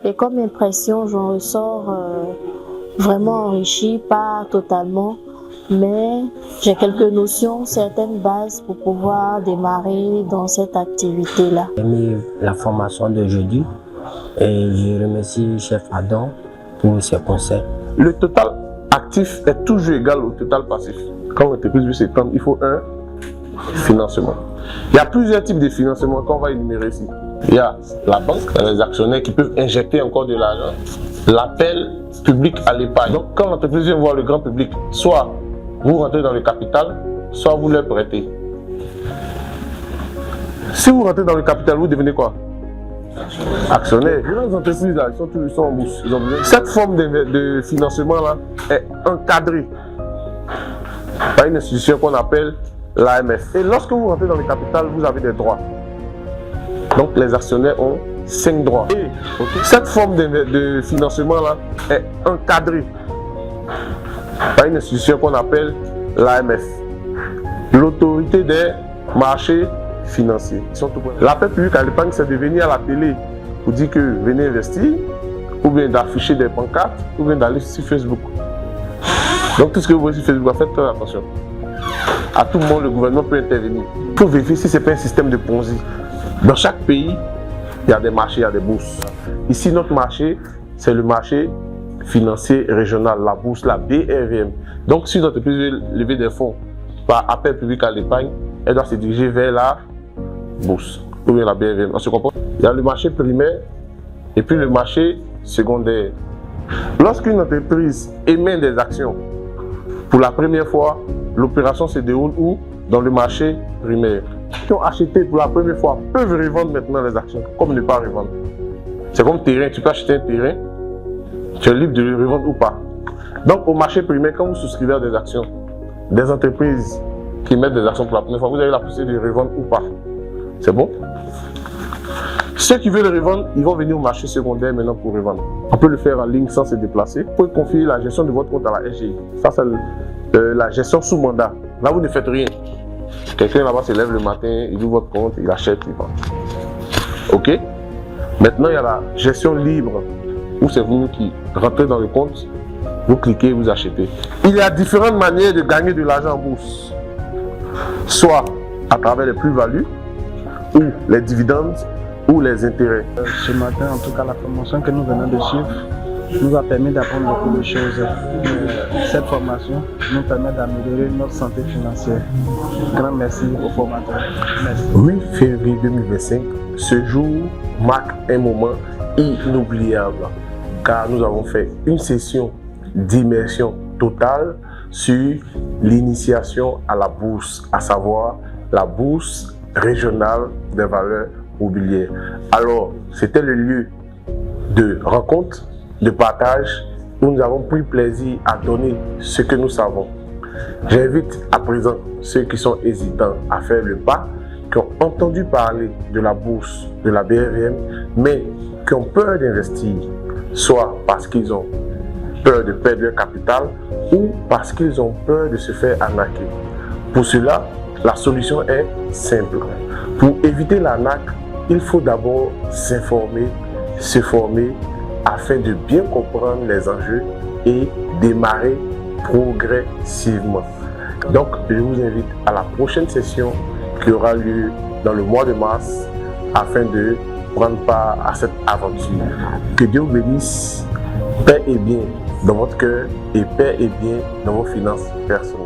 Et comme impression, j'en ressors vraiment enrichi, pas totalement, mais j'ai quelques notions, certaines bases pour pouvoir démarrer dans cette activité-là. J'ai aimé la formation de jeudi et je remercie Chef Adam pour ses conseils. Le total actif est toujours égal au total passif. Quand l'entreprise veut s'étendre, il faut un financement. Il y a plusieurs types de financement qu'on va énumérer ici. Il y a la banque, les actionnaires qui peuvent injecter encore de l'argent, l'appel public à l'épargne. Donc quand l'entreprise vient voir le grand public, soit vous rentrez dans le capital, soit vous leur prêtez. Si vous rentrez dans le capital, vous devenez quoi? Actionnaire. Les grandes entreprises là, ils sont en bourse. Cette forme de financement là est encadrée par une institution qu'on appelle l'AMF. Et lorsque vous rentrez dans le capital, vous avez des droits. Donc les actionnaires ont 5 droits. Et cette forme de financement là est encadrée par une institution qu'on appelle l'AMF, l'autorité des marchés financiers. L'appel public à l'épargne, c'est de venir à la télé pour dire que venez investir, ou bien d'afficher des pancartes, ou bien d'aller sur Facebook. Donc tout ce que vous voyez sur Facebook, faites très attention. À tout moment, le gouvernement peut intervenir. Il faut vérifier si ce n'est pas un système de Ponzi. Dans chaque pays, il y a des marchés, il y a des bourses. Ici, notre marché, c'est le marché financier régional, la bourse, la BRVM. Donc, si une entreprise veut lever des fonds par appel public à l'épargne, elle doit se diriger vers la bourse ou bien la BRVM. On se comprend? Il y a le marché primaire et puis le marché secondaire. Lorsqu'une entreprise émet des actions pour la première fois, l'opération se déroule où? Dans le marché primaire. Ceux qui ont acheté pour la première fois peuvent revendre maintenant les actions, comme ne pas revendre. C'est comme terrain, tu peux acheter un terrain, tu es libre de le revendre ou pas. Donc au marché primaire, quand vous souscrivez à des actions, des entreprises qui mettent des actions pour la première fois, vous avez la possibilité de revendre ou pas. C'est bon? Ceux qui veulent revendre, ils vont venir au marché secondaire maintenant pour revendre. On peut le faire en ligne sans se déplacer. Vous pouvez confier la gestion de votre compte à la SGI. Ça, c'est la gestion sous mandat. Là, vous ne faites rien. Quelqu'un là-bas se lève le matin, il ouvre votre compte, il achète, il vend. Ok? Maintenant, il y a la gestion libre, où c'est vous qui rentrez dans le compte, vous cliquez, vous achetez. Il y a différentes manières de gagner de l'argent en bourse. Soit à travers les plus-values, ou les dividendes, ou les intérêts. Ce matin, en tout cas, la formation que nous venons de suivre nous a permis d'apprendre beaucoup de choses. Cette formation nous permet d'améliorer notre santé financière. Grand merci aux formateurs. Merci. 8 février 2025, ce jour marque un moment inoubliable car nous avons fait une session d'immersion totale sur l'initiation à la bourse, à savoir la bourse régionale des valeurs mobilières. Alors, c'était le lieu de rencontre, de partage, où nous avons pris plaisir à donner ce que nous savons. J'invite à présent ceux qui sont hésitants à faire le pas, qui ont entendu parler de la bourse, de la BRVM, mais qui ont peur d'investir, soit parce qu'ils ont peur de perdre leur capital ou parce qu'ils ont peur de se faire arnaquer. Pour cela, la solution est simple. Pour éviter l'arnaque, il faut d'abord s'informer, se former afin de bien comprendre les enjeux et démarrer progressivement. Donc, je vous invite à la prochaine session qui aura lieu dans le mois de mars afin de prendre part à cette aventure. Que Dieu vous bénisse, paix et bien dans votre cœur et paix et bien dans vos finances personnelles.